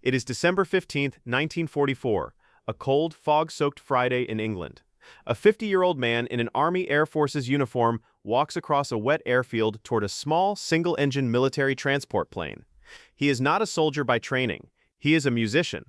It is December 15th, 1944, a cold, fog-soaked Friday in England. A 50-year-old man in an Army Air Forces uniform walks across a wet airfield toward a small, single-engine military transport plane. He is not a soldier by training. He is a musician.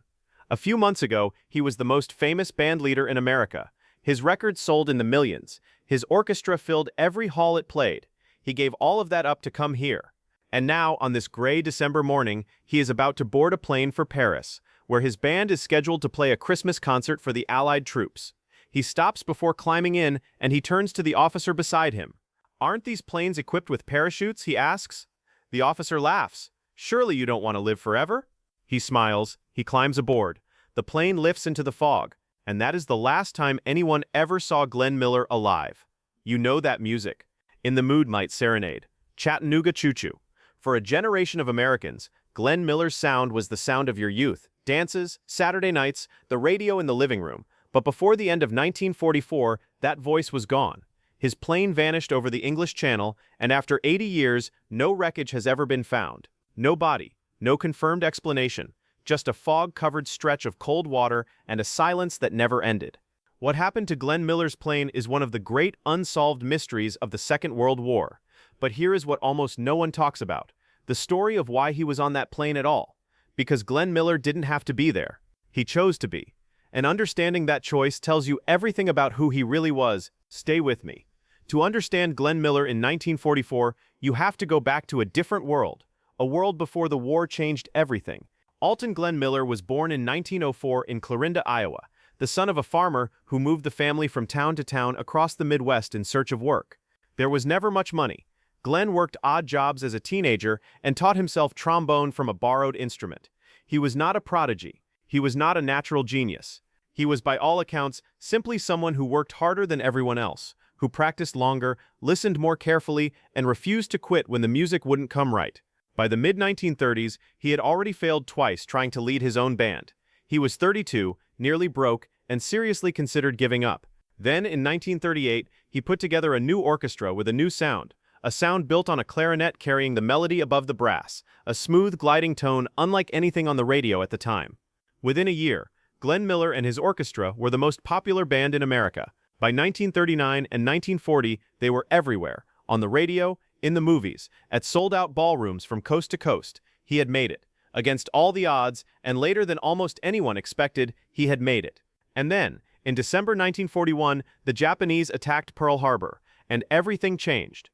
A few months ago, he was the most famous band leader in America. His records sold in the millions. His orchestra filled every hall it played. He gave all of that up to come here. And now, on this gray December morning, he is about to board a plane for Paris, where his band is scheduled to play a Christmas concert for the Allied troops. He stops before climbing in, and he turns to the officer beside him. "Aren't these planes equipped with parachutes?" he asks. The officer laughs. "Surely you don't want to live forever?" He smiles. He climbs aboard. The plane lifts into the fog, and that is the last time anyone ever saw Glenn Miller alive. You know that music. In the Mood Might Serenade. Chattanooga Choo-Choo. For a generation of Americans, Glenn Miller's sound was the sound of your youth, dances, Saturday nights, the radio in the living room. But before the end of 1944, that voice was gone. His plane vanished over the English Channel, and after 80 years, no wreckage has ever been found. No body, no confirmed explanation, just a fog-covered stretch of cold water and a silence that never ended. What happened to Glenn Miller's plane is one of the great unsolved mysteries of the Second World War. But here is what almost no one talks about: the story of why he was on that plane at all. Because Glenn Miller didn't have to be there. He chose to be. And understanding that choice tells you everything about who he really was. Stay with me. To understand Glenn Miller in 1944, you have to go back to a different world. A world before the war changed everything. Alton Glenn Miller was born in 1904 in Clarinda, Iowa, the son of a farmer who moved the family from town to town across the Midwest in search of work. There was never much money. Glenn worked odd jobs as a teenager and taught himself trombone from a borrowed instrument. He was not a prodigy. He was not a natural genius. He was, by all accounts, simply someone who worked harder than everyone else, who practiced longer, listened more carefully, and refused to quit when the music wouldn't come right. By the mid-1930s, he had already failed twice trying to lead his own band. He was 32, nearly broke, and seriously considered giving up. Then, in 1938, he put together a new orchestra with a new sound. A sound built on a clarinet carrying the melody above the brass, a smooth, gliding tone unlike anything on the radio at the time. Within a year, Glenn Miller and his orchestra were the most popular band in America. By 1939 and 1940, they were everywhere, on the radio, in the movies, at sold-out ballrooms from coast to coast. He had made it. Against all the odds, and later than almost anyone expected, he had made it. And then, in December 1941, the Japanese attacked Pearl Harbor, and everything changed.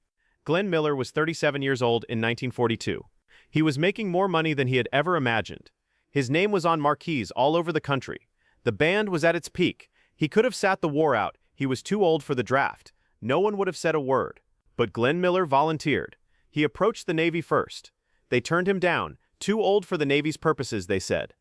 Glenn Miller was 37 years old in 1942. He was making more money than he had ever imagined. His name was on marquees all over the country. The band was at its peak. He could have sat the war out. He was too old for the draft. No one would have said a word. But Glenn Miller volunteered. He approached the Navy first. They turned him down. Too old for the Navy's purposes, they said.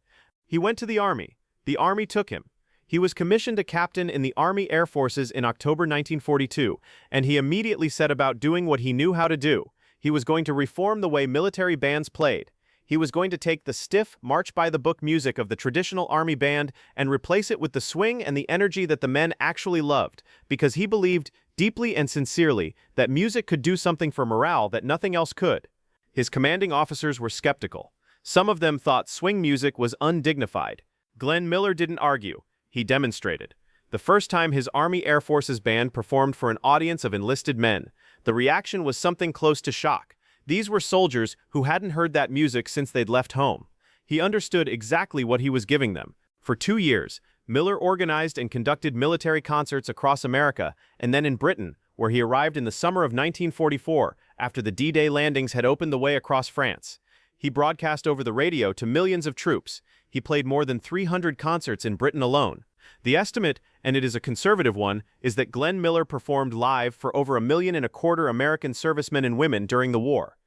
He went to the Army. The Army took him. He was commissioned a captain in the Army Air Forces in October 1942, and he immediately set about doing what he knew how to do. He was going to reform the way military bands played. He was going to take the stiff, march-by-the-book music of the traditional Army band and replace it with the swing and the energy that the men actually loved, because he believed, deeply and sincerely, that music could do something for morale that nothing else could. His commanding officers were skeptical. Some of them thought swing music was undignified. Glenn Miller didn't argue. He demonstrated. The first time his Army Air Forces band performed for an audience of enlisted men, the reaction was something close to shock. These were soldiers who hadn't heard that music since they'd left home. He understood exactly what he was giving them. For 2 years, Miller organized and conducted military concerts across America, and then in Britain, where he arrived in the summer of 1944, after the D-Day landings had opened the way across France. He broadcast over the radio to millions of troops. He played more than 300 concerts in Britain alone. The estimate, and it is a conservative one, is that Glenn Miller performed live for over 1.25 million American servicemen and women during the war.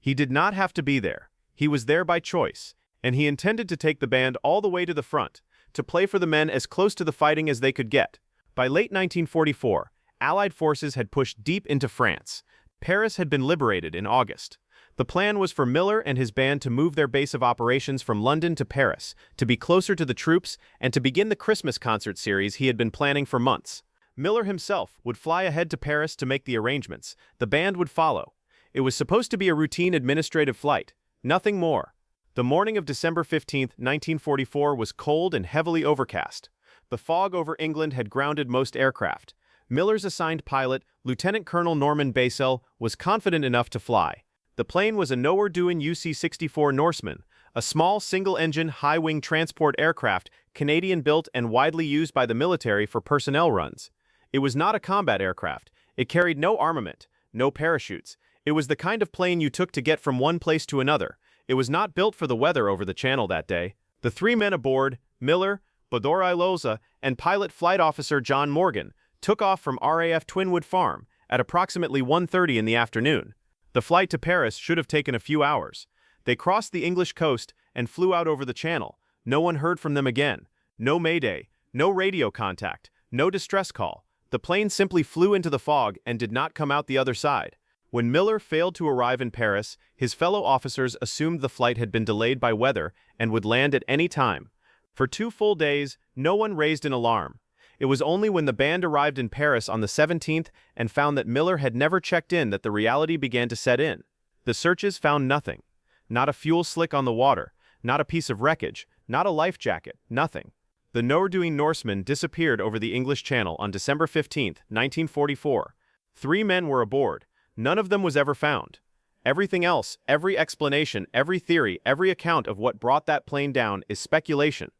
He did not have to be there. He was there by choice, and he intended to take the band all the way to the front, to play for the men as close to the fighting as they could get. By late 1944, Allied forces had pushed deep into France. Paris had been liberated in August. The plan was for Miller and his band to move their base of operations from London to Paris, to be closer to the troops, and to begin the Christmas concert series he had been planning for months. Miller himself would fly ahead to Paris to make the arrangements. The band would follow. It was supposed to be a routine administrative flight, nothing more. The morning of December 15, 1944 was cold and heavily overcast. The fog over England had grounded most aircraft. Miller's assigned pilot, Lieutenant Colonel Norman Basel, was confident enough to fly. The plane was a Noorduyn Norseman, a small single-engine, high-wing transport aircraft, Canadian-built and widely used by the military for personnel runs. It was not a combat aircraft. It carried no armament, no parachutes. It was the kind of plane you took to get from one place to another. It was not built for the weather over the channel that day. The three men aboard, Miller, Bodorai Loza, and pilot flight officer John Morgan, took off from RAF Twinwood Farm at approximately 1:30 in the afternoon. The flight to Paris should have taken a few hours. They crossed the English coast and flew out over the channel. No one heard from them again. No mayday, no radio contact, no distress call. The plane simply flew into the fog and did not come out the other side. When Miller failed to arrive in Paris, his fellow officers assumed the flight had been delayed by weather and would land at any time. For 2 full days, no one raised an alarm. It was only when the band arrived in Paris on the 17th and found that Miller had never checked in that the reality began to set in. The searches found nothing. Not a fuel slick on the water, not a piece of wreckage, not a life jacket, nothing. The Noorduyn Norseman disappeared over the English Channel on December 15, 1944. 3 men were aboard. None of them was ever found. Everything else, every explanation, every theory, every account of what brought that plane down is speculation.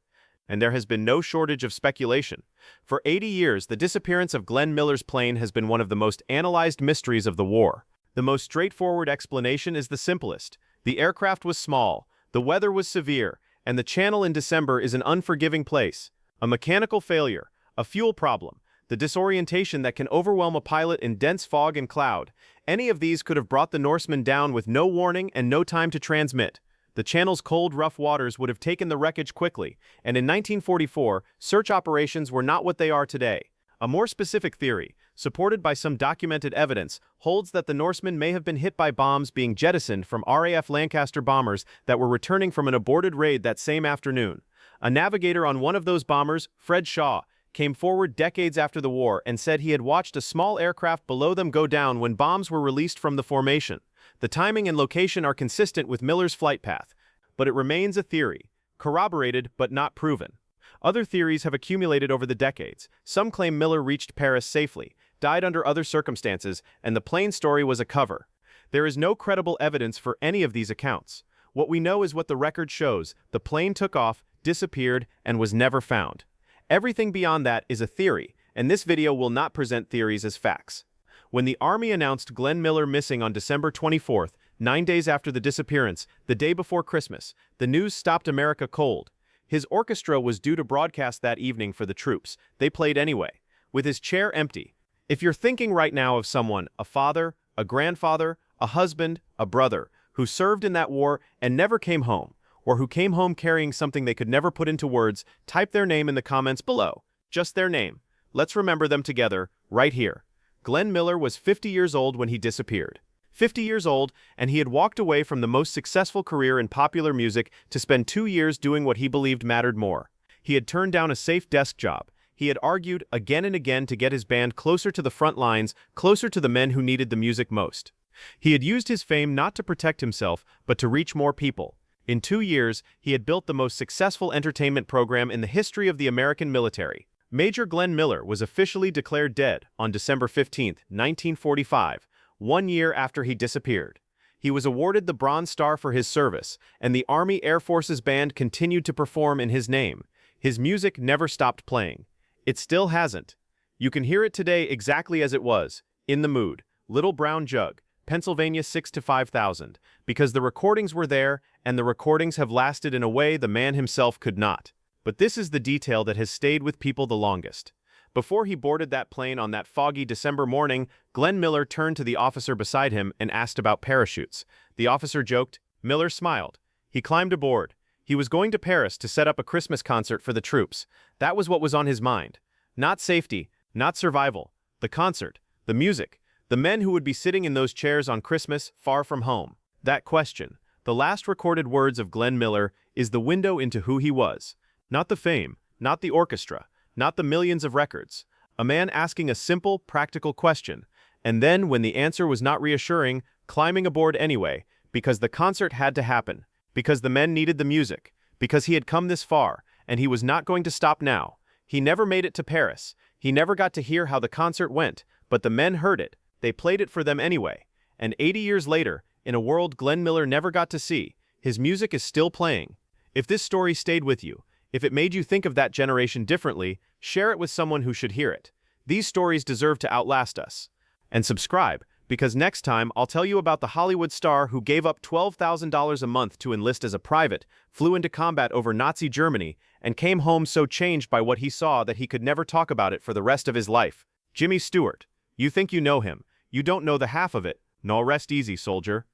And there has been no shortage of speculation. For 80 years, the disappearance of Glenn Miller's plane has been one of the most analyzed mysteries of the war. The most straightforward explanation is the simplest. The aircraft was small, the weather was severe, and the channel in December is an unforgiving place. A mechanical failure, a fuel problem, the disorientation that can overwhelm a pilot in dense fog and cloud. Any of these could have brought the Norseman down with no warning and no time to transmit. The channel's cold, rough waters would have taken the wreckage quickly, and in 1944, search operations were not what they are today. A more specific theory, supported by some documented evidence, holds that the Norseman may have been hit by bombs being jettisoned from RAF Lancaster bombers that were returning from an aborted raid that same afternoon. A navigator on one of those bombers, Fred Shaw, came forward decades after the war and said he had watched a small aircraft below them go down when bombs were released from the formation. The timing and location are consistent with Miller's flight path, but it remains a theory, corroborated but not proven. Other theories have accumulated over the decades. Some claim Miller reached Paris safely, died under other circumstances, and the plane story was a cover. There is no credible evidence for any of these accounts. What we know is what the record shows: the plane took off, disappeared, and was never found. Everything beyond that is a theory, and this video will not present theories as facts. When the Army announced Glenn Miller missing on December 24th, 9 days after the disappearance, the day before Christmas, the news stopped America cold. His orchestra was due to broadcast that evening for the troops. They played anyway, with his chair empty. If you're thinking right now of someone, a father, a grandfather, a husband, a brother, who served in that war and never came home, or who came home carrying something they could never put into words, type their name in the comments below. Just their name. Let's remember them together, right here. Glenn Miller was 50 years old when he disappeared. 50 years old, and he had walked away from the most successful career in popular music to spend 2 years doing what he believed mattered more. He had turned down a safe desk job. He had argued again and again to get his band closer to the front lines, closer to the men who needed the music most. He had used his fame not to protect himself, but to reach more people. In 2 years, he had built the most successful entertainment program in the history of the American military. Major Glenn Miller was officially declared dead on December 15, 1945, 1 year after he disappeared. He was awarded the Bronze Star for his service, and the Army Air Forces Band continued to perform in his name. His music never stopped playing. It still hasn't. You can hear it today exactly as it was, In the Mood, Little Brown Jug, Pennsylvania 6 to 5000, because the recordings were there, and the recordings have lasted in a way the man himself could not. But this is the detail that has stayed with people the longest. Before he boarded that plane on that foggy December morning, Glenn Miller turned to the officer beside him and asked about parachutes. The officer joked. Miller smiled. He climbed aboard. He was going to Paris to set up a Christmas concert for the troops. That was what was on his mind. Not safety, not survival. The concert, the music, the men who would be sitting in those chairs on Christmas far from home. That question, the last recorded words of Glenn Miller, is the window into who he was. Not the fame, not the orchestra, not the millions of records. A man asking a simple, practical question, and then, when the answer was not reassuring, climbing aboard anyway, because the concert had to happen. Because the men needed the music, because he had come this far, and he was not going to stop now. He never made it to Paris. He never got to hear how the concert went, but the men heard it. They played it for them anyway. And 80 years later, in a world Glenn Miller never got to see, his music is still playing. If this story stayed with you, if it made you think of that generation differently, share it with someone who should hear it. These stories deserve to outlast us. And subscribe, because next time I'll tell you about the Hollywood star who gave up $12,000 a month to enlist as a private, flew into combat over Nazi Germany, and came home so changed by what he saw that he could never talk about it for the rest of his life. Jimmy Stewart. You think you know him. You don't know the half of it. No, rest easy, soldier.